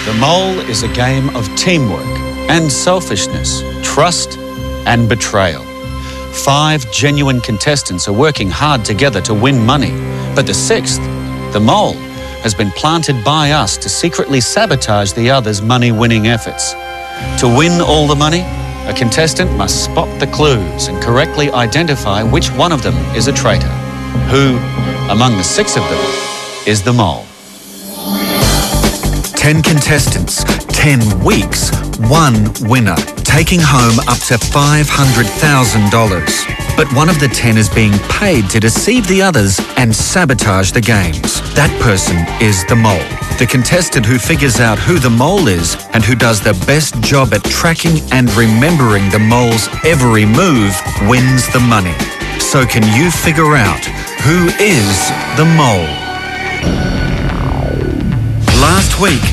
The Mole is a game of teamwork and selfishness, trust and betrayal. 5 genuine contestants are working hard together to win money, but the 6th, the Mole, has been planted by us to secretly sabotage the others' money-winning efforts. To win all the money, a contestant must spot the clues and correctly identify which one of them is a traitor. Who, among the 6 of them, is the Mole? 10 contestants, 10 weeks, 1 winner, taking home up to $500,000. But one of the 10 is being paid to deceive the others and sabotage the games. That person is the Mole. The contestant who figures out who the Mole is and who does the best job at tracking and remembering the Mole's every move wins the money. So can you figure out who is the Mole? Last week,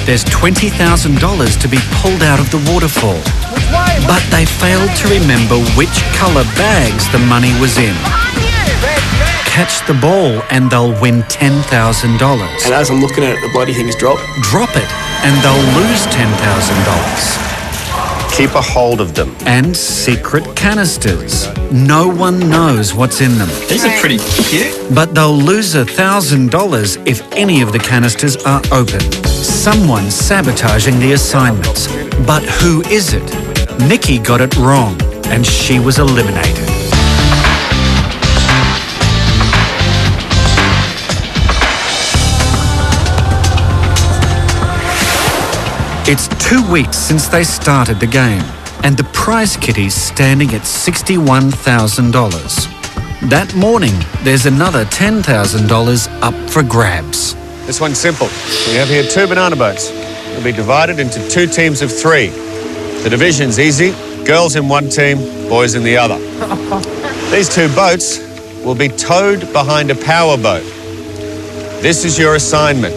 there's $20,000 to be pulled out of the waterfall. But they failed to remember which colour bags the money was in. Catch the ball and they'll win $10,000. And as I'm looking at it, the bloody thing's dropped. Drop it and they'll lose $10,000. Keep a hold of them. And secret canisters. No one knows what's in them. These are pretty cute. But they'll lose $1,000 if any of the canisters are open. Someone's sabotaging the assignments. But who is it? Nikki got it wrong and she was eliminated. It's 2 weeks since they started the game, and the prize kitty's standing at $61,000. That morning, there's another $10,000 up for grabs. This one's simple. We have here 2 banana boats. They'll be divided into 2 teams of 3. The division's easy. Girls in one team, boys in the other. These 2 boats will be towed behind a power boat. This is your assignment.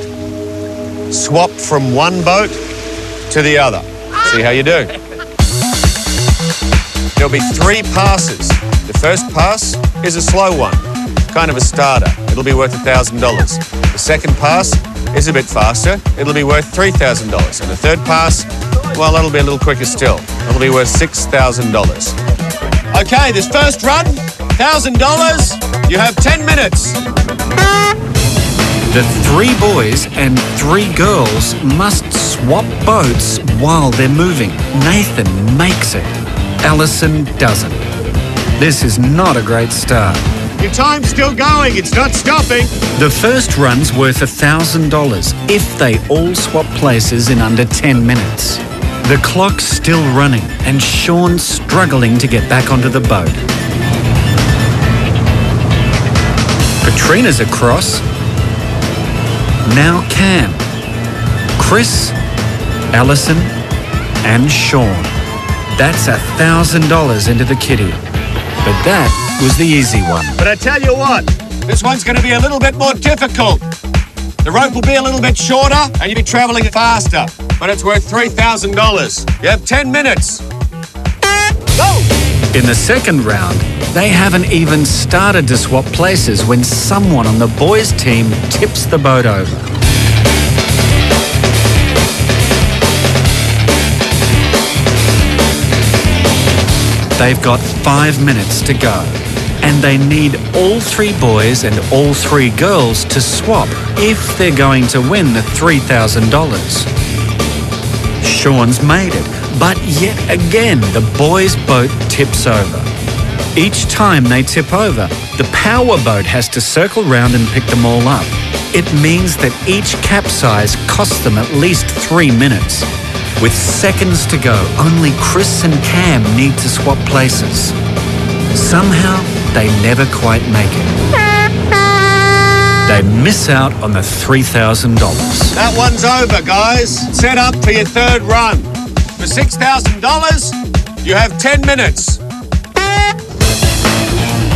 Swap from one boat to the other. See how you do. There'll be 3 passes. The first pass is a slow one, kind of a starter. It'll be worth $1,000. The second pass is a bit faster. It'll be worth $3,000. And the third pass, well, that'll be a little quicker still. It'll be worth $6,000. Okay, this first run, $1,000. You have 10 minutes. The 3 boys and 3 girls must swap boats while they're moving. Nathan makes it. Alison doesn't. This is not a great start. Your time's still going. It's not stopping. The first run's worth $1,000 if they all swap places in under 10 minutes. The clock's still running and Sean's struggling to get back onto the boat. Katrina's across. Now Cam, Chris, Alison and Sean. That's $1,000 into the kitty. But that was the easy one. But I tell you what, this one's going to be a little bit more difficult. The rope will be a little bit shorter and you'll be travelling faster. But it's worth $3,000. You have 10 minutes. Go! In the second round, they haven't even started to swap places when someone on the boys' team tips the boat over. They've got 5 minutes to go, and they need all 3 boys and all 3 girls to swap if they're going to win the $3,000. Sean's made it, but yet again the boys' boat tips over. Each time they tip over, the power boat has to circle round and pick them all up. It means that each capsize costs them at least 3 minutes. With seconds to go, only Chris and Cam need to swap places. Somehow, they never quite make it. They miss out on the $3,000. That one's over, guys. Set up for your 3rd run. For $6,000, you have 10 minutes.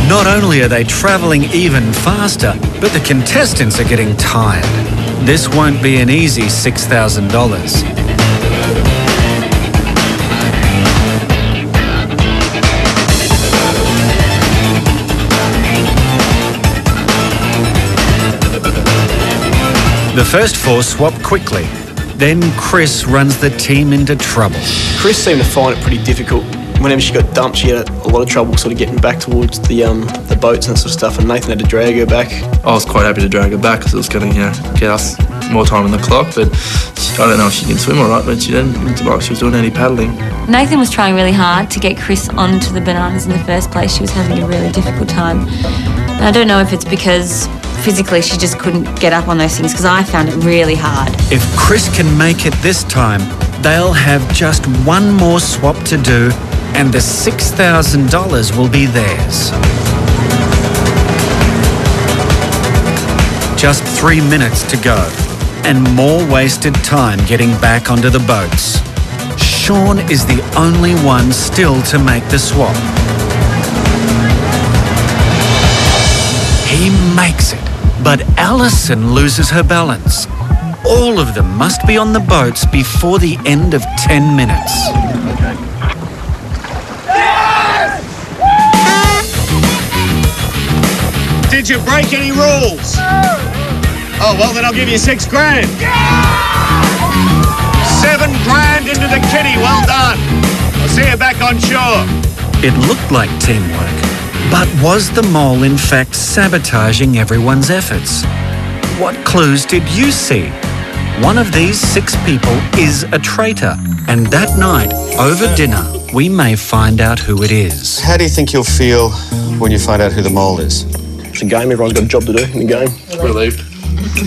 Not only are they travelling even faster, but the contestants are getting tired. This won't be an easy $6,000. The first 4 swap quickly, Then Chris runs the team into trouble. Chris seemed to find it pretty difficult. Whenever she got dumped, she had a lot of trouble sort of getting back towards the boats and that sort of stuff, and Nathan had to drag her back. I was quite happy to drag her back because it was going to get us more time on the clock, but I don't know if she can swim all right, but she didn't look like she was doing any paddling. Nathan was trying really hard to get Chris onto the bananas in the first place. She was having a really difficult time. And I don't know if it's because physically she just couldn't get up on those things, because I found it really hard. If Chris can make it this time, they'll have just one more swap to do and the $6,000 will be theirs. Just 3 minutes to go, and more wasted time getting back onto the boats. Sean is the only one still to make the swap. He makes it, but Alison loses her balance. All of them must be on the boats before the end of 10 minutes. Did you break any rules? Oh, well, then I'll give you $6 grand. $7 grand into the kitty. Well done. I'll see you back on shore. It looked like teamwork, but was the mole in fact sabotaging everyone's efforts? What clues did you see? One of these 6 people is a traitor, and that night, over dinner, we may find out who it is. How do you think you'll feel when you find out who the mole is? It's a game, everyone's got a job to do in the game. Relieved.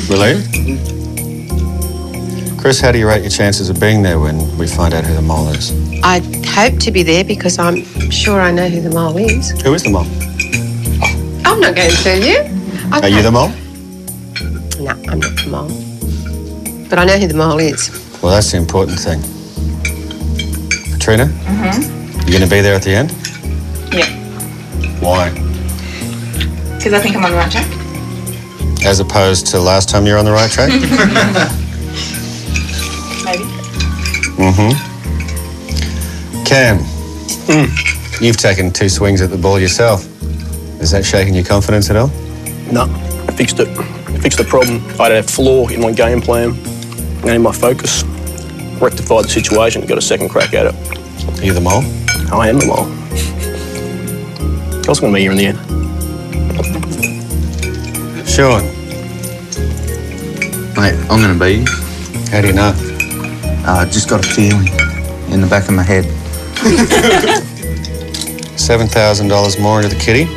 Relieved? Chris, how do you rate your chances of being there when we find out who the mole is? I hope to be there because I'm sure I know who the mole is. Who is the mole? I'm not going to tell you. Are you the mole? No, I'm not the mole. But I know who the mole is. Well, that's the important thing. Katrina? You going to be there at the end? Yeah, Why? because I think I'm on the right track. As opposed to last time you were on the right track? Maybe. Cam, you've taken 2 swings at the ball yourself. Is that shaking your confidence at all? No, I fixed it. I fixed the problem. I had a flaw in my game plan and in my focus. Rectified the situation, got a second crack at it. Are you the mole? I am the mole. I was going to be here in the end. Sean, Mate, I'm going to be. how do you know? I just got a feeling in the back of my head. $7,000 more into the kitty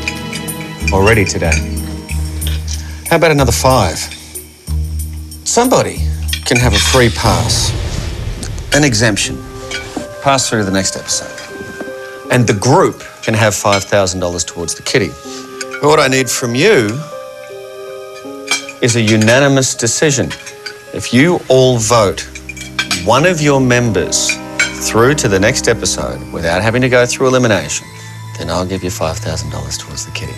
already today. How about another 5? Somebody can have a free pass, an exemption, pass through to the next episode. And the group can have $5,000 towards the kitty. But what I need from you is a unanimous decision. If you all vote one of your members through to the next episode without having to go through elimination, then I'll give you $5,000 towards the kitty.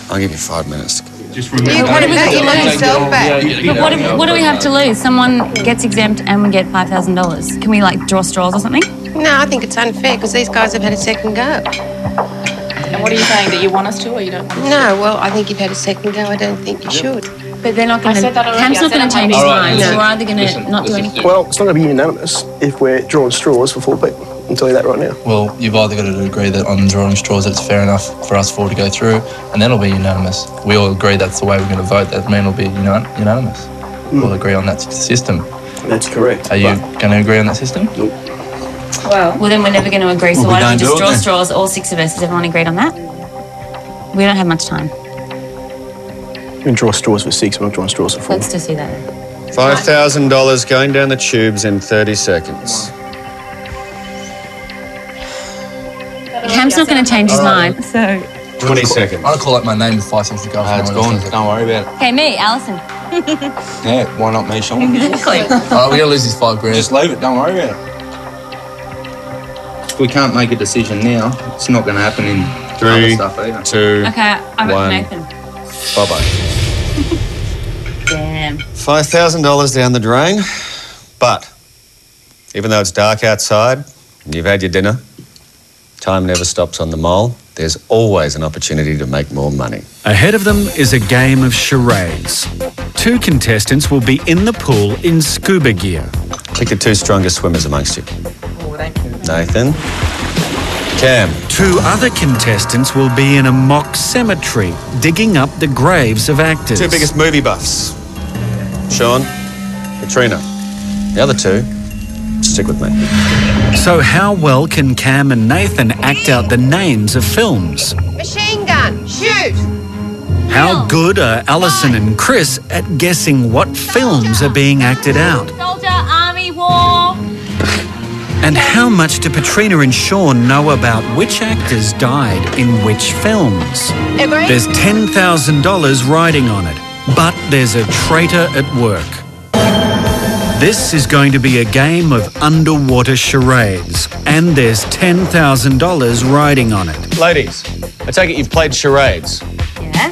I'll give you 5 minutes to go. Just remember. What if you let yourself back? But what do we have to lose? Someone gets exempt and we get $5,000. Can we, draw straws or something? No, I think it's unfair because these guys have had a second go. And what are you saying, that you want us to or you don't want us to? No, well, I think you've had a second go. I don't think you should. But they're not going to... I said that already. Cam's not going to change his mind. So we're either going to Listen, not do listen. anything. Well, it's not going to be unanimous if we're drawing straws for 4 people. I'll tell you that right now. Well, you've either got to agree that on drawing straws that it's fair enough for us 4 to go through, and then it'll be unanimous. We all agree that's the way we're going to vote. That means it'll be unanimous. We'll agree on that system. That's correct. Are you going to agree on that system? Nope. Well, then we're never going to agree. So Well, why don't we don't just do it draw then. straws, all 6 of us? Has everyone agreed on that? We don't have much time. We can draw straws for 6, we're not drawing straws for 4. Let's just do that then. $5,000 going down the tubes in 30 seconds. Cam's not going to change his mind. So... 20 seconds. I'm going to call out my name 5 seconds ago. It's gone. Don't worry about it. Okay, me, Alison. Yeah, why not me, Sean? Exactly. All right, we're going to lose these 5 grand. Just leave it. Don't worry about it. If we can't make a decision now, it's not going to happen in other 3, stuff either. 2, Okay, I vote for 1. Nathan. Bye-bye. Damn. $5,000 down the drain, but even though it's dark outside and you've had your dinner, time never stops on the mole. there's always an opportunity to make more money. Ahead of them is a game of charades. 2 contestants will be in the pool in scuba gear. Pick the 2 strongest swimmers amongst you. Nathan. Cam. 2 other contestants will be in a mock cemetery, digging up the graves of actors. 2 biggest movie buffs. Sean, Katrina. The other 2, stick with me. So how well can Cam and Nathan act out the names of films? Machine gun, shoot. How good are Alison and Chris at guessing what films are being acted out? Soldier, army, war. And how much do Katrina and Sean know about which actors died in which films? There's $10,000 riding on it, but there's a traitor at work. This is going to be a game of underwater charades, and there's $10,000 riding on it. Ladies, I take it you've played charades. Yeah.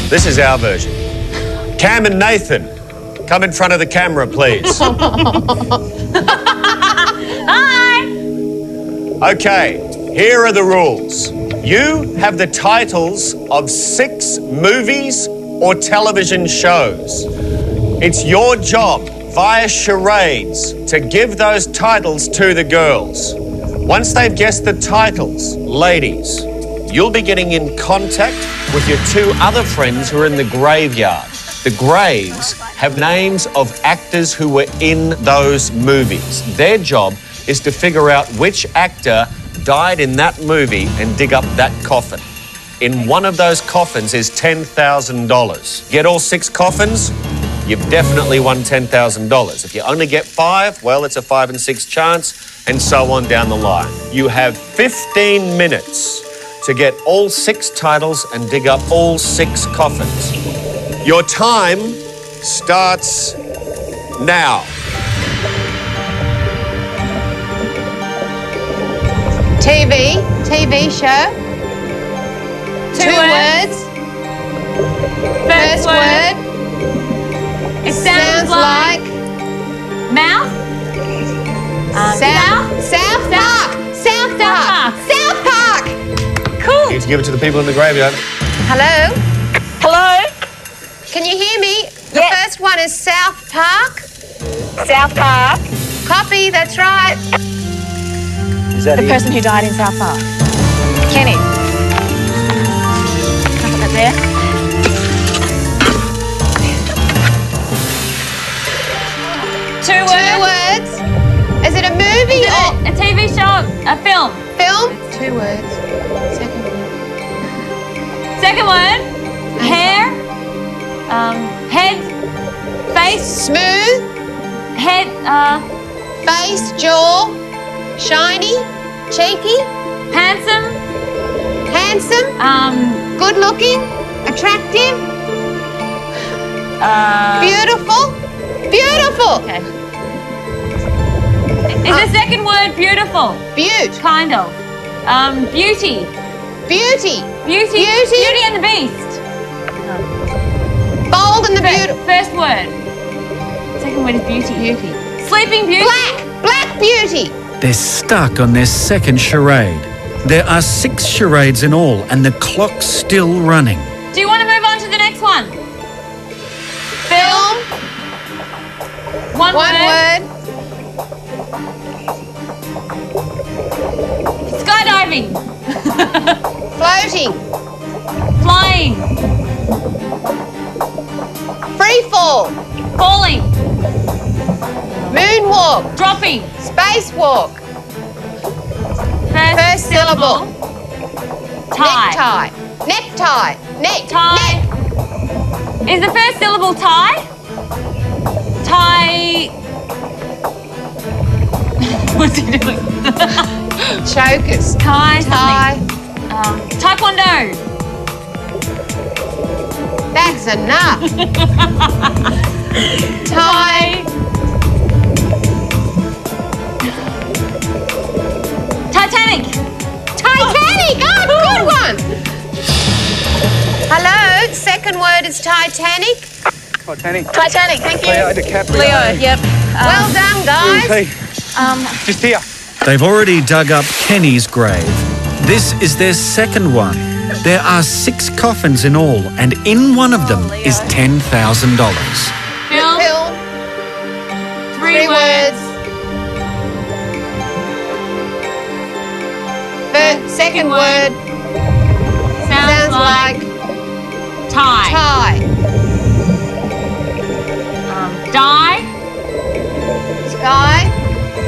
This is our version. Cam and Nathan, come in front of the camera, please. Hi. Okay, here are the rules. You have the titles of 6 movies or television shows. It's your job, via charades, to give those titles to the girls. Once they've guessed the titles, ladies, you'll be getting in contact with your 2 other friends who are in the graveyard. The graves have names of actors who were in those movies. Their job is to figure out which actor died in that movie and dig up that coffin. In one of those coffins is $10,000. Get all 6 coffins, you've definitely won $10,000. If you only get 5, well, it's a 5 in 6 chance, and so on down the line. You have 15 minutes to get all 6 titles and dig up all 6 coffins. Your time starts now. TV show. 2 words. First word. It sounds like mouth. South Park. South Park. Cool. You need to give it to the people in the graveyard. Hello. Hello? Can you hear me? The first one is South Park. South Park. Copy, that's right. The person who died in South Park. Kenny. Can I put that there? Two words. Is it a movie or A TV show, a film. film? 2 words. Second word, hair, head, face, Smooth. head, Face, jaw. Shiny. Cheeky. handsome, Good looking. Attractive. Beautiful. okay. Is the second word beautiful? Beaut. Kind of. Beauty. Beauty. Beauty. Beauty and the Beast. Bold and the beautiful. First word. Second word is beauty. Sleeping Beauty. Black beauty. They're stuck on their second charade. There are 6 charades in all, and the clock's still running. Do you want to move on to the next one? Film. One word. Skydiving. Floating. Flying. Free fall. Falling. Moonwalk. Dropping. Spacewalk. First syllable. Tie. Necktie. Tie. Is the first syllable tie? Tie. What's he doing? Chokers. Tie. Tie. Taekwondo. That's enough. Tie. Titanic. Oh, good one. Hello. Second word is Titanic. Titanic, thank you. Leo, yep. Well done, guys. They've already dug up Kenny's grave. This is their second one. There are 6 coffins in all, and in one of them is $10,000. Film. 3 words. Second word. Sounds like Tie. tie. Die. Sky.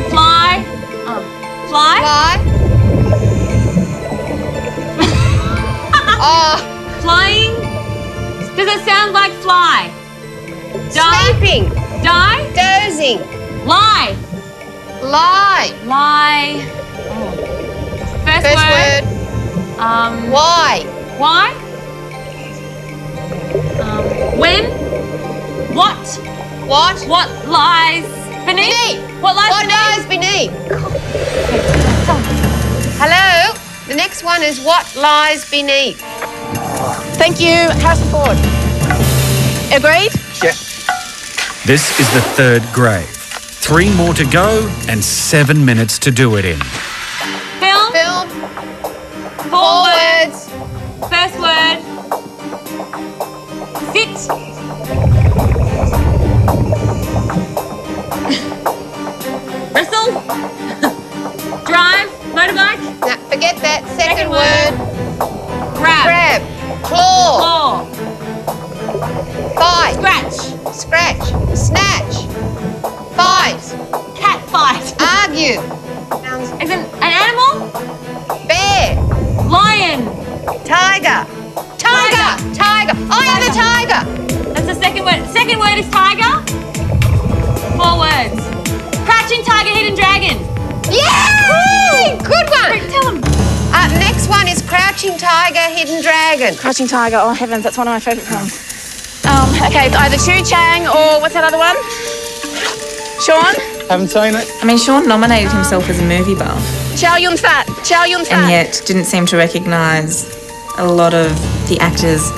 Fly. Fly. Fly. Oh, Flying. Does it sound like fly? Die. sleeping. Die. Dozing. Lie. Lie. Lie. First First word. word. Why? Why? When? What? What? What lies beneath? Beneath. What lies What beneath? lies beneath? Hello. The next one is what lies beneath. Thank you, Harrison Ford. Agreed? This is the third grave. 3 more to go and 7 minutes to do it in. Film. Film. 4 words. words. First word. Sit. Wrestle. Drive. Motorbike. Now, forget that. Second Second word. Grab. Grab. Claw. Claw. Fight. Scratch. Scratch. Snatch. Fight. Cat fight. Argue. Sounds Is an animal? bear. Lion. Tiger. Tiger. Tiger. I am a tiger. That's the second word. Second word is tiger. 4 words. Crouching tiger, hidden dragon. Yay! Good one. Quick, tell them. Next one is Crouching Tiger, Hidden Dragon. Crouching Tiger. Oh, heavens, that's one of my favourite films. Okay, it's either Chu Chang or what's that other one? Sean? Haven't seen it. I mean, Sean nominated himself as a movie buff. Chow Yun Fat. Chow Yun Fat. And yet didn't seem to recognise a lot of the actors'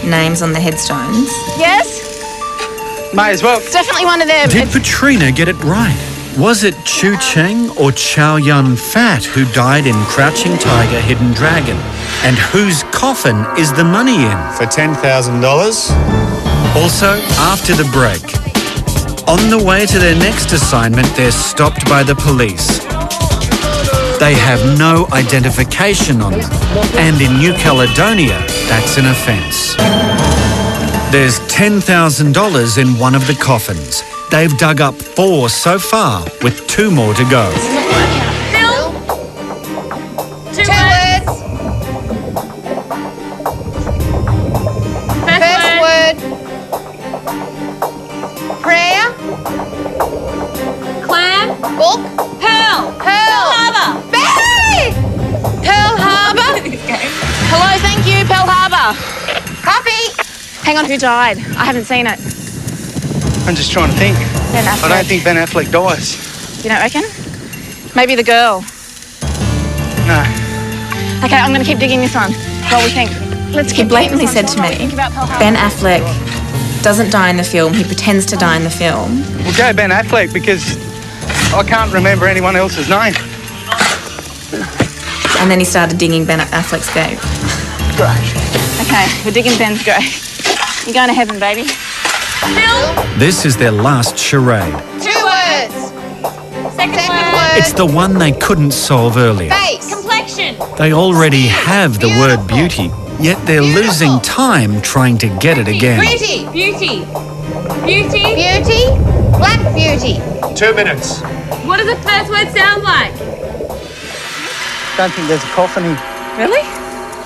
names on the headstones. Yes? May as well. It's definitely one of them. Did Katrina get it right? Was it Chu Cheng or Chow Yun Fat who died in Crouching Tiger, Hidden Dragon? And whose coffin is the money in? For $10,000. Also, after the break, on the way to their next assignment, they're stopped by the police. They have no identification on them, and in New Caledonia, that's an offence. There's $10,000 in one of the coffins. They've dug up 4 so far, with 2 more to go. Phil. 2 Two words. words. First First word. word. Prayer. Clam. Book. Pearl. Pearl. Harbour. Barry. Pearl Harbour. Hello, thank you, Pearl Harbour. Coffee. Hang on, who died? I haven't seen it. I'm just trying to think. Ben Affleck. I don't think Ben Affleck dies. You don't reckon? Maybe the girl. No. Okay, I'm going to keep digging this one while we think. Let's He keep blatantly digging this said one to while we me, think about Pearl Harbour. Ben Affleck doesn't die in the film, he pretends to die in the film. We'll go Ben Affleck because I can't remember anyone else's name. And then he started digging Ben Affleck's grave. Great. Okay, we're digging Ben's grave. You're going to heaven, baby. Phil. This is their last charade. 2 words. Second Second word. word. It's the one they couldn't solve earlier. Face. Complexion. They already have the word beauty, yet they're losing time trying to get it again. Beauty. Beauty. Beauty. Beauty. Black beauty. 2 minutes. What does the first word sound like? Don't think there's a coffin here. Really?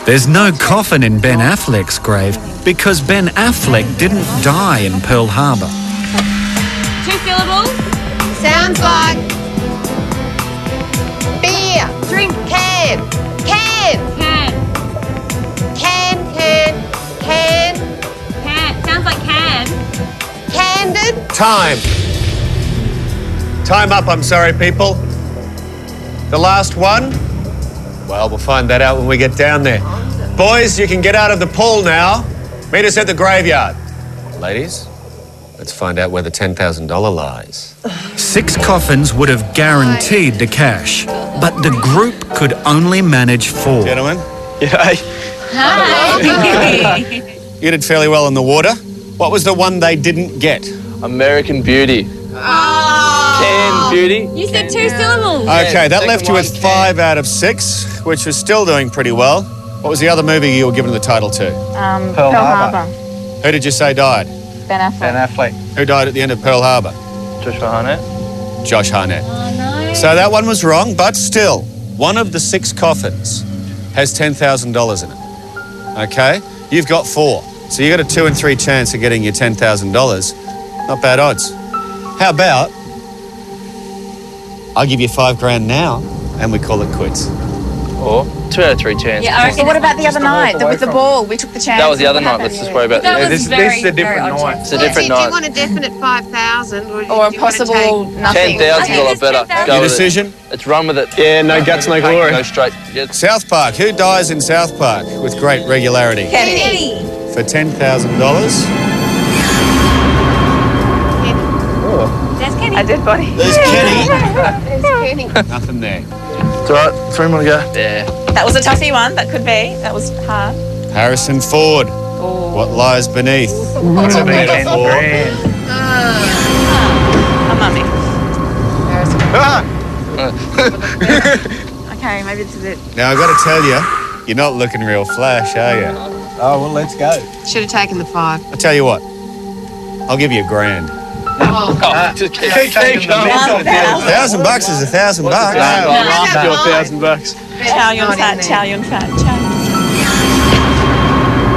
There's no coffin in Ben Affleck's grave because Ben Affleck didn't die in Pearl Harbor. 2 syllables. Sounds like beer. Drink. Can. Can. Can. Can. Can. Can. Can. Sounds like can. Candid. Time. Time up, I'm sorry, people. The last one? Well, we'll find that out when we get down there. Boys, you can get out of the pool now. Meet us at the graveyard. Ladies, Let's find out where the $10,000 lies. 6 coffins would have guaranteed the cash, but the group could only manage 4. Gentlemen, Yeah. Hi. you did fairly well in the water. What was the one they didn't get? American Beauty. Can Beauty. You said 2 syllables. Okay, that left you with second 5 out of 6, which was still doing pretty well. What was the other movie you were given the title to? Pearl Harbor. Who did you say died? Ben Affleck. Ben Affleck. Who died at the end of Pearl Harbor? Joshua Harnett. Josh Harnett. Oh, no. So that one was wrong, but still, one of the 6 coffins has $10,000 in it. Okay? You've got 4. So you got a 2 in 3 chance of getting your $10,000. Not bad odds. How about I'll give you $5,000 now and we call it quits. Or 2 out of 3 chance. Yeah, I reckon So what about the other night away with the from- ball? We took the chance. That was the other What night. happened? Let's just worry about That that. was this very, is a very different odd night. chance. It's a different Do you night. want a definite 5,000? Or Or a do you possible want to nothing. 10,000 I is a lot think better. it's 10,000. Go Your with it. decision? Let's run with it. Yeah, no guts, no glory. Go straight. Yeah. South Park. Who dies in South Park with great regularity? Kenny. For $10,000? There's Kenny. A dead body. There's Kenny. There's Kenny. Nothing there. It's all right. 3 more to go. Yeah. That was a toughie one. That could be. That was hard. Harrison Ford. Oh. What lies beneath? What's a big 10 grand? A mummy. Ah! Okay, maybe this is it. Now, I've got to tell you, you're not looking real flash, are you? Oh, well, let's go. Should have taken the 5. I'll tell you what. I'll give you $1,000. Just keep taking the going. $1,000 is $1,000. Your $1,000. Chow yun fat, chow yun fat, chow yun.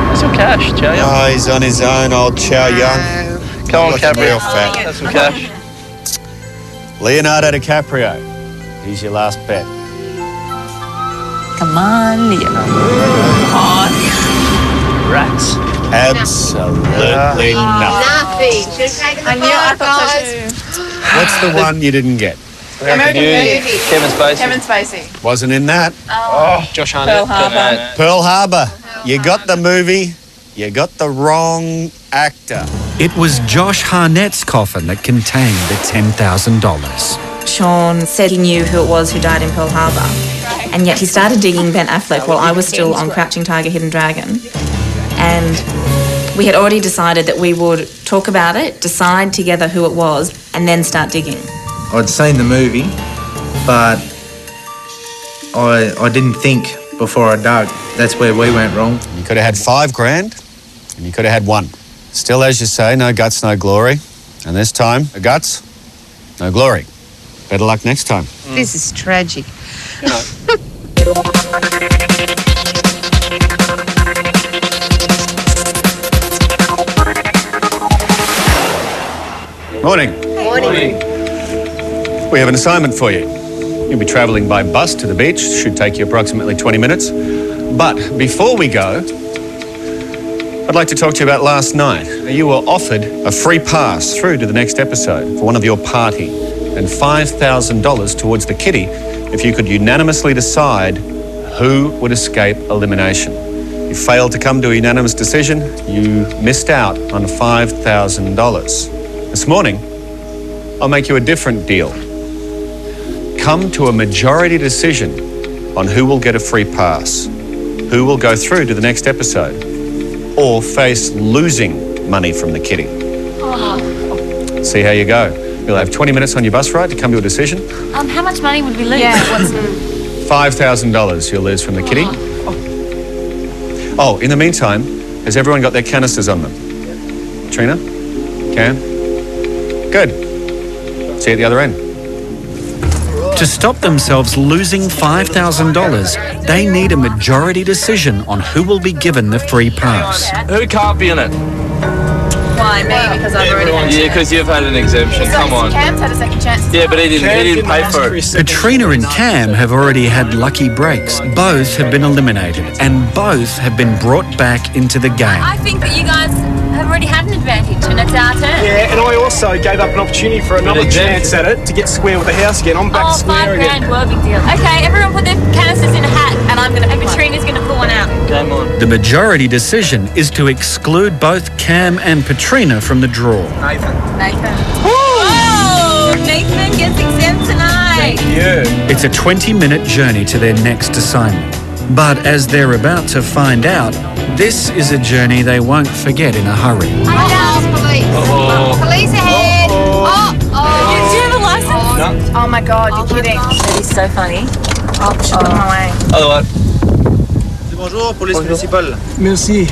That's some cash, Chow Yun. Oh, he's on his own, old Chow Yun. Come on, Looking real Caprio. fat. That's some cash. Leonardo DiCaprio. He's your last bet. Come on, Leo. Rats. Absolutely nothing. Nothing. Should have taken the 5, I knew. I thought so guys. too. What's the one you didn't get? American Beauty. Kevin Spacey. Kevin Spacey. Wasn't in that. Josh Pearl Harnett. Harbor. Pearl Harbor. You got the movie. You got the wrong actor. It was Josh Harnett's coffin that contained the $10,000. Sean said he knew who it was who died in Pearl Harbor, and yet he started digging Ben Affleck while I was still on Crouching Tiger, Hidden Dragon. And we had already decided that we would talk about it, decide together who it was, and then start digging. I'd seen the movie, but I didn't think before I dug. That's where we went wrong. You could have had $5,000 and you could have had 1. Still, as you say, no guts, no glory. And this time, no guts, no glory. Better luck next time. This is tragic. Morning. Morning. We have an assignment for you. You'll be travelling by bus to the beach. Should take you approximately 20 minutes. But before we go, I'd like to talk to you about last night. You were offered a free pass through to the next episode for one of your party and $5,000 towards the kitty if you could unanimously decide who would escape elimination. You failed to come to a unanimous decision. You missed out on $5,000. This morning, I'll make you a different deal. Come to a majority decision on who will get a free pass, who will go through to the next episode, or face losing money from the kitty. See how you go. You'll have 20 minutes on your bus ride to come to a decision. How much money would we lose? Yeah, what's $5,000 you'll lose from the kitty. Oh, in the meantime, has everyone got their canisters on them? Trina? Cam? Good. See you at the other end. To stop themselves losing $5,000, they need a majority decision on who will be given the free pass. Who can't be in it? Why me? Because I've already had. Yeah, because you've had an exemption. Come on. Cam's had a second chance. Yeah, but he didn't pay for it. Katrina and Cam have already had lucky breaks. Both have been eliminated and both have been brought back into the game. I think that you guys have already had an advantage and it's our turn. Yeah, and I also gave up an opportunity for another chance at it to get square with the house again. I'm back square again. $5 grand, well, big deal. Okay, everyone put their canisters in a hat and Katrina's going to pull one out. Game on. The majority decision is to exclude both Cam and Katrina from the draw. Nathan. Whoa! Nathan gets exempt tonight. Yeah. It's a 20-minute journey to their next assignment. But as they're about to find out, this is a journey they won't forget in a hurry. Police. Police ahead. Do you have a license? Oh my God, you're kidding. That is so funny. Oh, she's on my way. Otherwise. Bonjour, police municipal. Merci.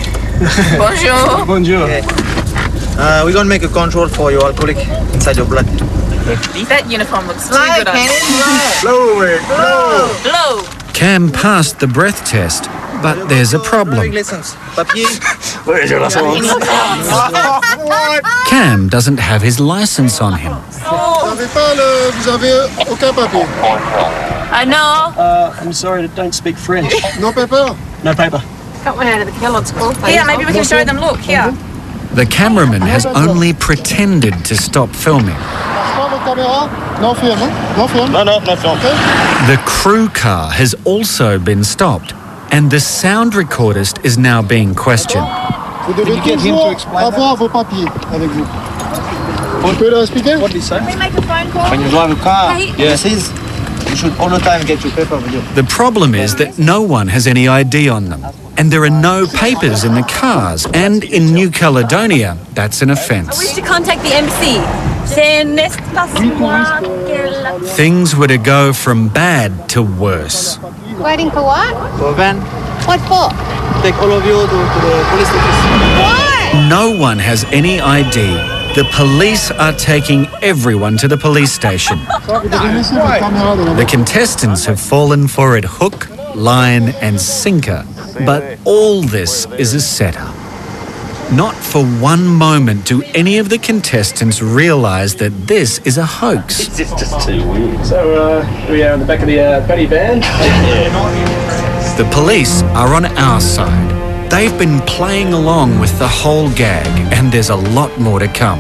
Bonjour. Bonjour. We're going to make a control for your alcoholic inside your blood. That uniform looks too Blow, good on Cannon, blow. Blow. Cam passed the breath test, but there's a problem. License. Papier. Where's your license? Cam doesn't have his license on him. Vous avez aucun papier. I know. I'm sorry, I don't speak French. No paper. No paper. Got one out of the Kellogg's school. Here, maybe we can show them. Look, here. The cameraman has only pretended to stop filming. No film, hein? No film. No film. The crew car has also been stopped, and the sound recordist is now being questioned. Vous devez toujours avoir vos papiers avec vous. On peut leur expliquer? What did he say? Can we make a phone call? When you drive a car, Hey. this is, you should all the time get your paper with you. The problem is that no one has any ID on them, and there are no papers in the cars, and in New Caledonia, that's an I wish offence. to contact the embassy. C'est n'est pas moi qu'elle- Things were to go from bad to worse. Waiting for what? For a van, What for? take all of you to the police station. Why? No one has any ID. The police are taking everyone to the police station. Vous devez laisser votre caméra de la The contestants have fallen for it hook, line, and sinker. But all this is a setup. Not for one moment do any of the contestants realise that this is a hoax. It's just too weird. So, we are in the back of the paddy van. The police are on our side. They've been playing along with the whole gag, and there's a lot more to come.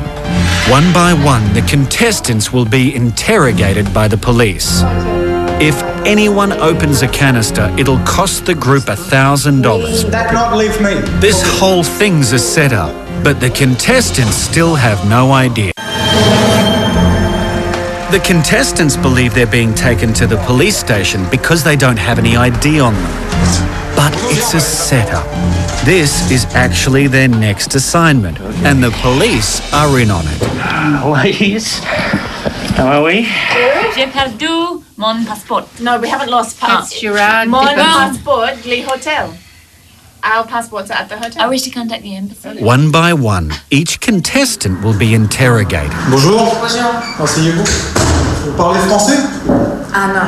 One by one, the contestants will be interrogated by the police. If anyone opens a canister, it'll cost the group $1,000. That not leave me. This whole thing's a setup, but the contestants still have no idea. The contestants believe they're being taken to the police station because they don't have any ID on them. But it's a setup. This is actually their next assignment, and the police are in on it. Ladies, how are we? J'ai perdu mon passeport. No, we haven't lost passport. Mon passport, le hotel. Our passports are at the hotel. I wish to contact the embassy. One by one, each contestant will be interrogated. Bonjour. Asseyez-vous. Vous parlez français? No.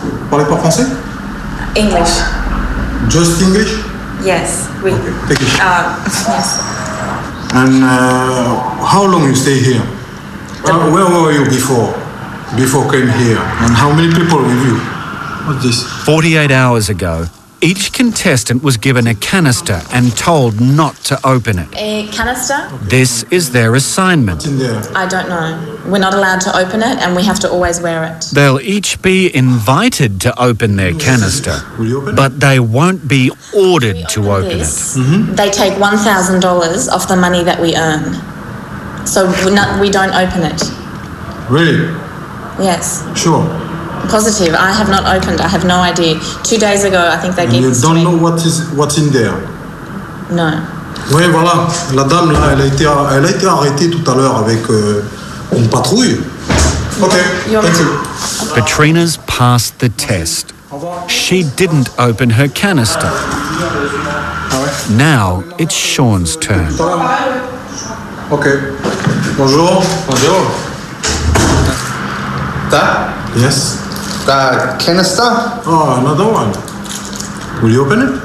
Vous parlez pas français? English. Just English? Yes. We. Take it. Yes. And how long you stay here? Where were you before? Before came here? And how many people with you? What's this? 48 hours ago, each contestant was given a canister and told not to open it. A canister? This is their assignment. In there. I don't know. We're not allowed to open it, and we have to always wear it. They'll each be invited to open their canister, Will you open it? but they won't be ordered to open it. This, they take $1,000 off the money that we earn. So we don't open it. Really? Yes. Sure. Positive. I have not opened. I have no idea. 2 days ago, I think they And gave you this to don't me. know what's in there? No. Oui, voilà. La dame, là, elle a été arrêtée tout à l'heure avec une patrouille. Okay, thank you. Katrina's passed the test. She didn't open her canister. Now it's Sean's turn. Okay. Bonjour. Bonjour. That? Yes. That canister? Oh, another one. Will you open it?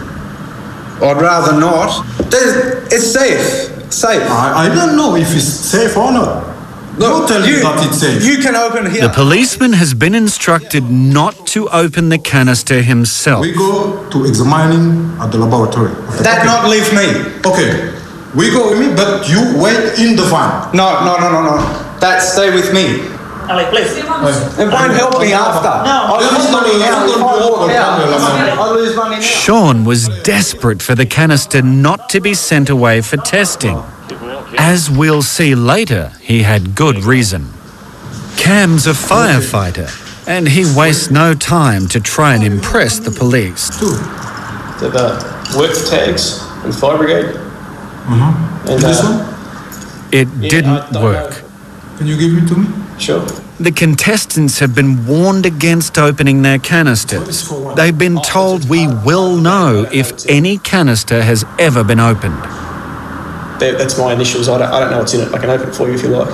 I'd rather not. It's safe. Safe. I don't know if it's safe or not. Don't tell me that it's safe. You can open here. The policeman has been instructed not to open the canister himself. We go to examining at the laboratory. That not leave me. Okay. We go with me, but you wait in the van. No. Dad, stay with me. Ali, please. It won't help me after. I lose money now. Sean was desperate for the canister not to be sent away for testing. As we'll see later, he had good reason. Cam's a firefighter, and he wastes no time to try and impress the police. They've worked tags and fire brigade. And this one? It didn't work. Can you give it to me? Sure. The contestants have been warned against opening their canisters. They've been told we will know if any canister has ever been opened. That's my initials. I don't know what's in it. I can open it for you if you like.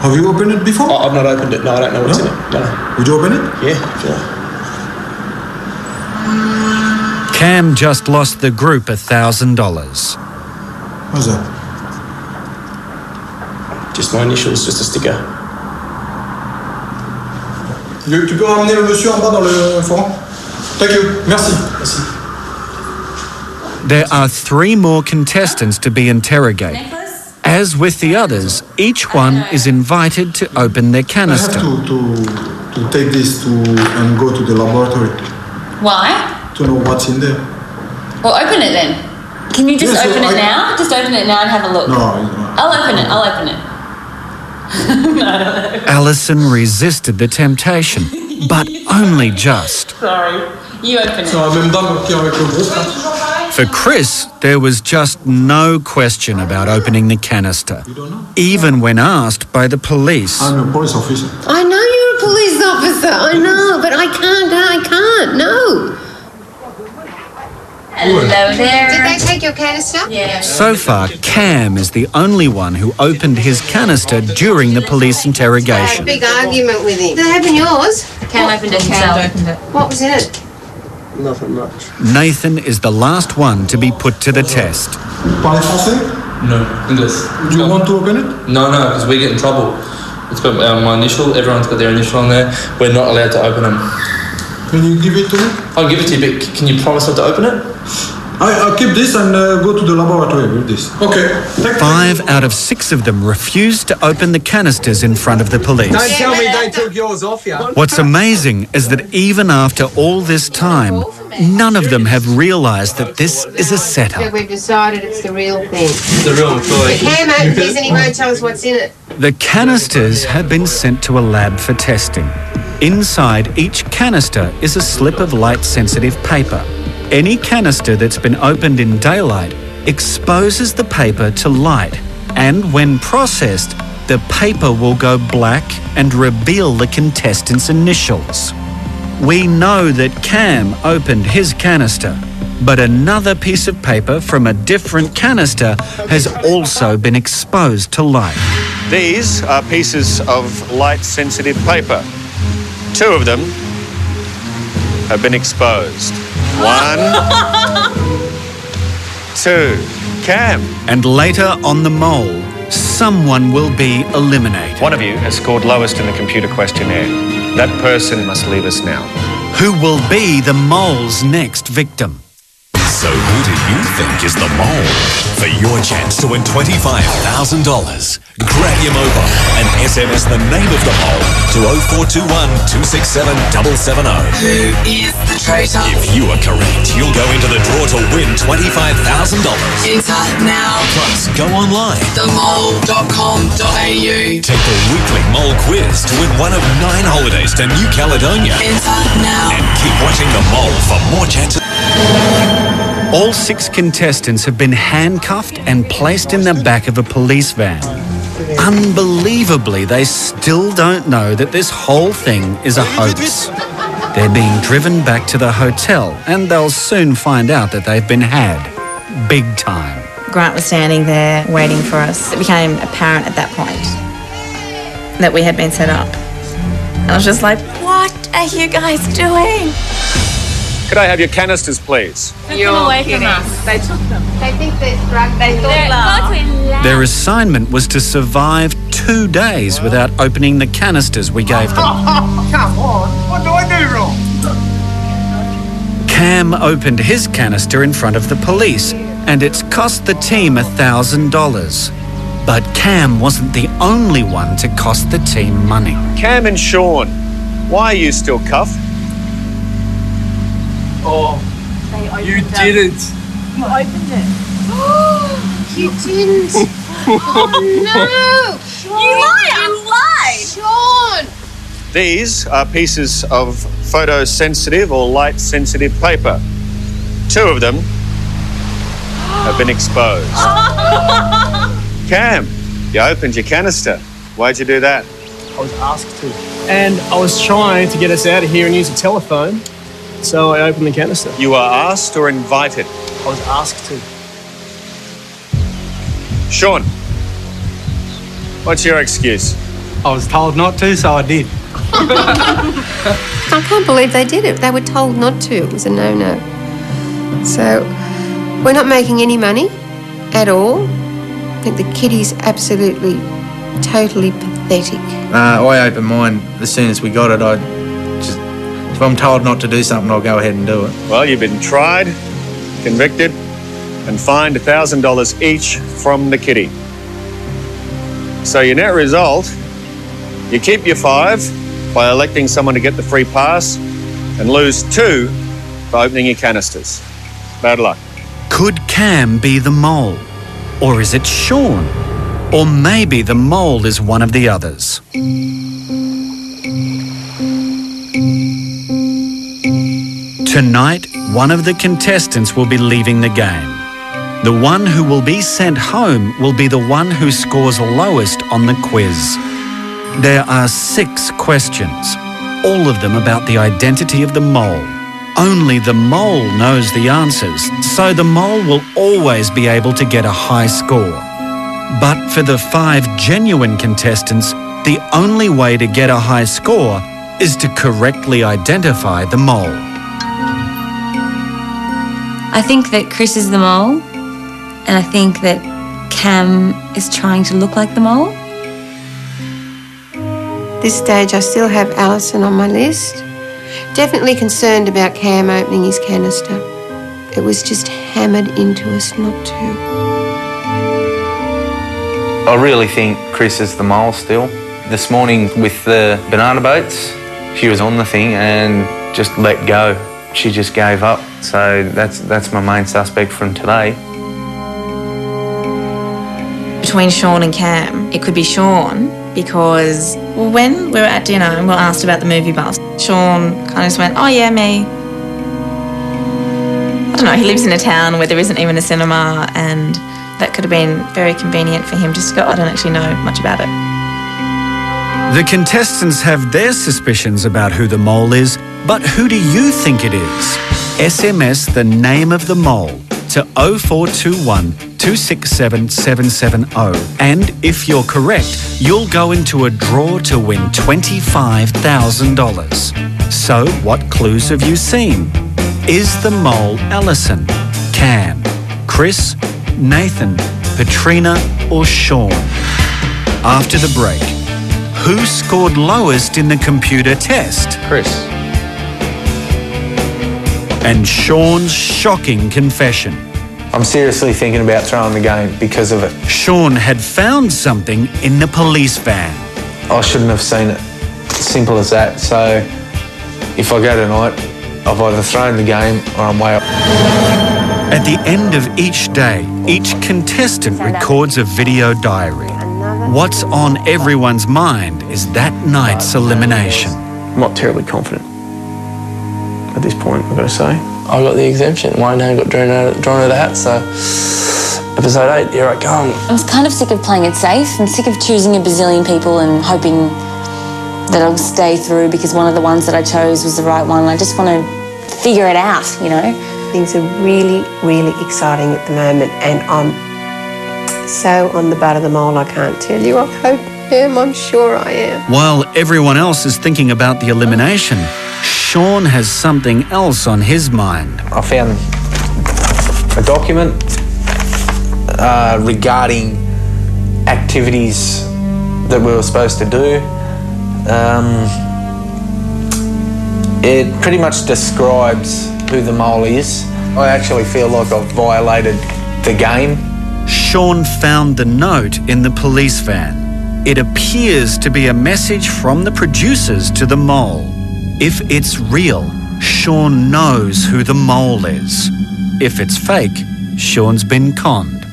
Have you opened it before? I've not opened it. No, I don't know what's in it. No. Would you open it? Yeah, if you like. Cam just lost the group $1,000. What's that? Just my initials, just a sticker. Tu peux ramener le monsieur en bas dans le forum? Thank you. Merci. There are 3 more contestants to be interrogated. As with the others, each one is invited to open their canister. I have to take this and go to the laboratory. Why? To know what's in there. Well, open it then. Can you just open it now? Just open it now and have a look. No. I'll open it. Alison resisted the temptation, but only just. Sorry. You open it. For Chris, there was just no question about opening the canister, even when asked by the police. I'm a police officer. I know you're a police officer. I know, but I can't. No. Hello there. Did they take your canister? Yeah. So far, Cam is the only one who opened his canister during the police interrogation. Big argument with him. Did they open yours? Cam opened it himself. What was in it? Nothing much. Nathan is the last one to be put to the test. Parlez français? No, English. Do you want to open it? No, because we get in trouble. It's got my initial, everyone's got their initial on there. We're not allowed to open them. Can you give it to me? I'll give it to you, but can you promise not to open it? I'll keep this and go to the laboratory with this. Okay. 5 out of 6 of them refused to open the canisters in front of the police. Don't tell me they took yours off you. What's amazing is that even after all this time, none of them have realised that this is a setup. We've decided it's the real thing. The real employee. Cam opened his and he won't tell us what's in it. The canisters have been sent to a lab for testing. Inside each canister is a slip of light-sensitive paper. Any canister that's been opened in daylight exposes the paper to light, and when processed, the paper will go black and reveal the contestant's initials. We know that Cam opened his canister, but another piece of paper from a different canister has also been exposed to light. These are pieces of light-sensitive paper. 2 of them have been exposed. 1, 2. Cam. And later on the mole, someone will be eliminated. One of you has scored lowest in the computer questionnaire. That person must leave us now. Who will be the mole's next victim? So who do you think is the mole? For your chance to win $25,000, grab your mobile and SMS the name of the mole to 0421 267 770. Who is the traitor? If you are correct, you'll go into the draw to win $25,000. Enter now. Plus, go online. themole.com.au. Take the weekly mole quiz to win one of 9 holidays to New Caledonia. Enter now. And keep watching The Mole for more chances. All 6 contestants have been handcuffed and placed in the back of a police van. Unbelievably, they still don't know that this whole thing is a hoax. They're being driven back to the hotel, and they'll soon find out that they've been had. Big time. Grant was standing there waiting for us. It became apparent at that point that we had been set up. I was just like, what are you guys doing? Could I have your canisters, please? You're away from us. They took them. They think they're drugged. They Their assignment was to survive 2 days without opening the canisters we gave them. Come on, what do I do wrong? Cam opened his canister in front of the police, and it's cost the team $1,000. But Cam wasn't the only one to cost the team money. Cam and Sean, why are you still cuffed? Oh, you didn't. You opened it. You didn't. Oh, no. You lied. Sean. These are pieces of photosensitive or light-sensitive paper. 2 of them have been exposed. Cam, you opened your canister. Why'd you do that? I was asked to. And I was trying to get us out of here and use a telephone, so I opened the canister. You were asked or invited? I was asked to. Sean, what's your excuse? I was told not to, so I did. I can't believe they did it. They were told not to. It was a no-no. So we're not making any money at all. I think the kitty's absolutely, totally pathetic. I opened mine as soon as we got it. If I'm told not to do something, I'll go ahead and do it. Well, you've been tried, convicted, and fined $1,000 each from the kitty. So your net result, you keep your 5 by electing someone to get the free pass and lose 2 by opening your canisters. Bad luck. Could Cam be the mole? Or is it Sean? Or maybe the mole is one of the others. Tonight, one of the contestants will be leaving the game. The one who will be sent home will be the one who scores lowest on the quiz. There are 6 questions, all of them about the identity of the mole. Only the mole knows the answers, so the mole will always be able to get a high score. But for the 5 genuine contestants, the only way to get a high score is to correctly identify the mole. I think that Chris is the mole, and I think that Cam is trying to look like the mole. This stage, I still have Alison on my list. Definitely concerned about Cam opening his canister. It was just hammered into us not to. I really think Chris is the mole still. This morning with the banana boats, she was on the thing and just let go. She just gave up. So that's my main suspect from today. Between Sean and Cam, it could be Sean because, well, when we were at dinner and we were asked about the movie bus, Sean kind of just went, oh yeah, me. I don't know, he lives in a town where there isn't even a cinema, and that could have been very convenient for him just to go, I don't actually know much about it. The contestants have their suspicions about who the mole is, but who do you think it is? SMS the name of the mole to 0421 267 770, and if you're correct, you'll go into a draw to win $25,000. So what clues have you seen? Is the mole Alison, Cam, Chris, Nathan, Patrina or Sean? After the break, who scored lowest in the computer test? Chris. And Sean's shocking confession. I'm seriously thinking about throwing the game because of it. Sean had found something in the police van. I shouldn't have seen it. Simple as that. So if I go tonight, I've either thrown the game or I'm way up. At the end of each day, each contestant records a video diary. What's on everyone's mind is that night's elimination. I'm not terribly confident at this point, I've got to say. I got the exemption. My name got drawn out of the hat, so episode 8, here I come. I was kind of sick of playing it safe and sick of choosing a bazillion people and hoping that I'll stay through because one of the ones that I chose was the right one. I just want to figure it out, you know. Things are really, really exciting at the moment, and I'm so on the butt of the mole, I can't tell you. I hope I am, I'm sure I am. While everyone else is thinking about the elimination, Sean has something else on his mind. I found a document regarding activities that we were supposed to do. It pretty much describes who the mole is. I actually feel like I've violated the game. Sean found the note in the police van. It appears to be a message from the producers to the mole. If it's real, Sean knows who the mole is. If it's fake, Sean's been conned.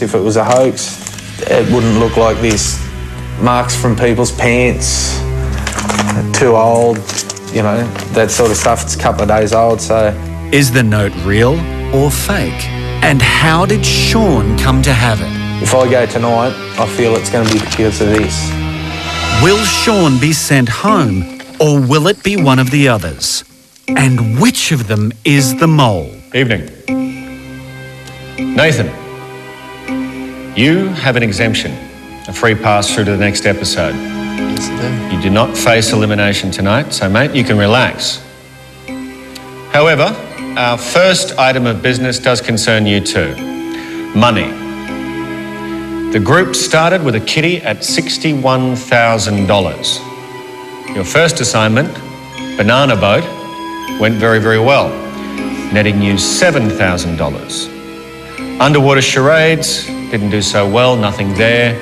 If it was a hoax, it wouldn't look like this. Marks from people's pants, too old, you know, that sort of stuff. It's a couple of days old, so... Is the note real or fake? And how did Sean come to have it? If I go tonight, I feel it's going to be because of this. Will Sean be sent home, or will it be one of the others? And which of them is the mole? Evening. Nathan, you have an exemption, a free pass through to the next episode. Yes, I do. You do not face elimination tonight, so mate, you can relax. However, our first item of business does concern you too. Money. The group started with a kitty at $61,000. Your first assignment, banana boat, went very, very well, netting you $7,000. Underwater charades, didn't do so well, nothing there.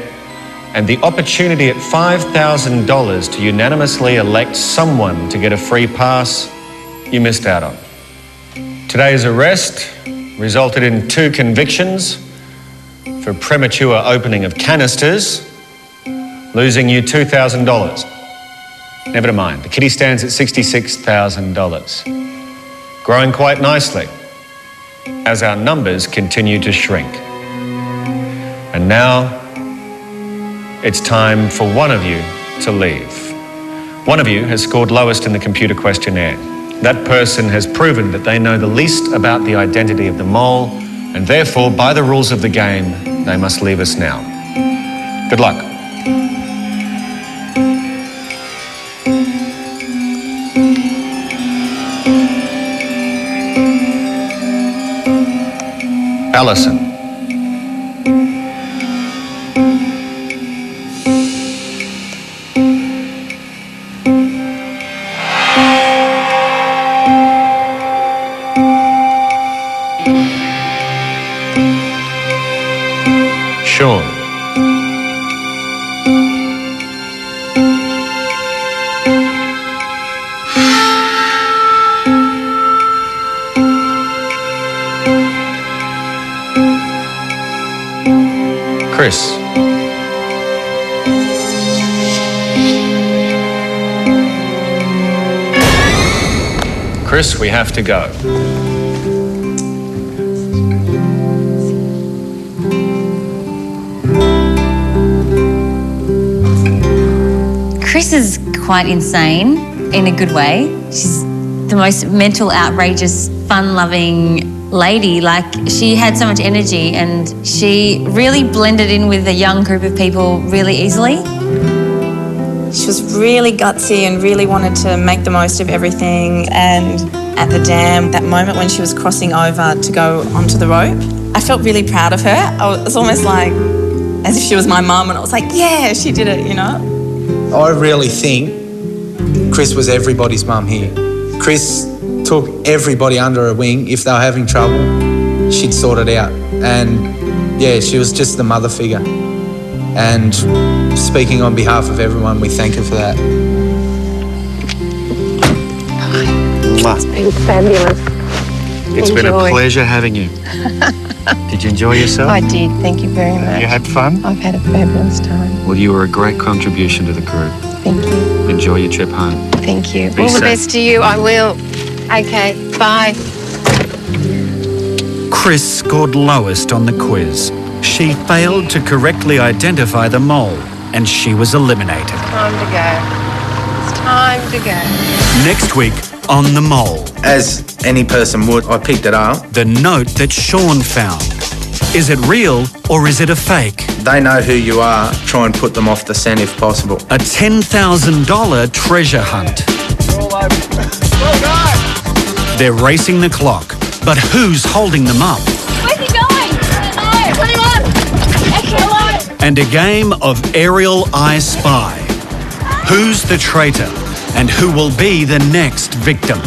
And the opportunity at $5,000 to unanimously elect someone to get a free pass, you missed out on. Today's arrest resulted in 2 convictions for premature opening of canisters, losing you $2,000. Never mind, the kitty stands at $66,000, growing quite nicely as our numbers continue to shrink. And now it's time for one of you to leave. One of you has scored lowest in the computer questionnaire. That person has proven that they know the least about the identity of the mole, and therefore, by the rules of the game, they must leave us now. Good luck. Alison. Sean. Chris. Chris, we have to go. Chris is quite insane in a good way. She's the most mental, outrageous, fun-loving lady. Like, she had so much energy and she really blended in with a young group of people really easily. She was really gutsy and really wanted to make the most of everything. And at the dam, that moment when she was crossing over to go onto the rope, I felt really proud of her. I was almost like as if she was my mum, and I was like, yeah, she did it, you know? I really think Chris was everybody's mum here. Chris took everybody under her wing. If they were having trouble, she'd sort it out. And yeah, she was just the mother figure. And speaking on behalf of everyone, we thank her for that. It's been fabulous. It's been a pleasure having you. Did you enjoy yourself? I did, thank you very much. You had fun? I've had a fabulous time. Well, you were a great contribution to the group. Thank you. Enjoy your trip home. Thank you. Be All the safe. best to you, I will. Okay, bye. Chris scored lowest on the quiz. She failed to correctly identify the mole, and she was eliminated. Time to go. It's time to go. Next week on The Mole. As any person would, I picked it up. The note that Sean found. Is it real or is it a fake? They know who you are. Try and put them off the scent if possible. A $10,000 treasure hunt. They're racing the clock, but who's holding them up? Where's he going? I don't know. 21. Extra life. And a game of Aerial I Spy. Who's the traitor and who will be the next victim?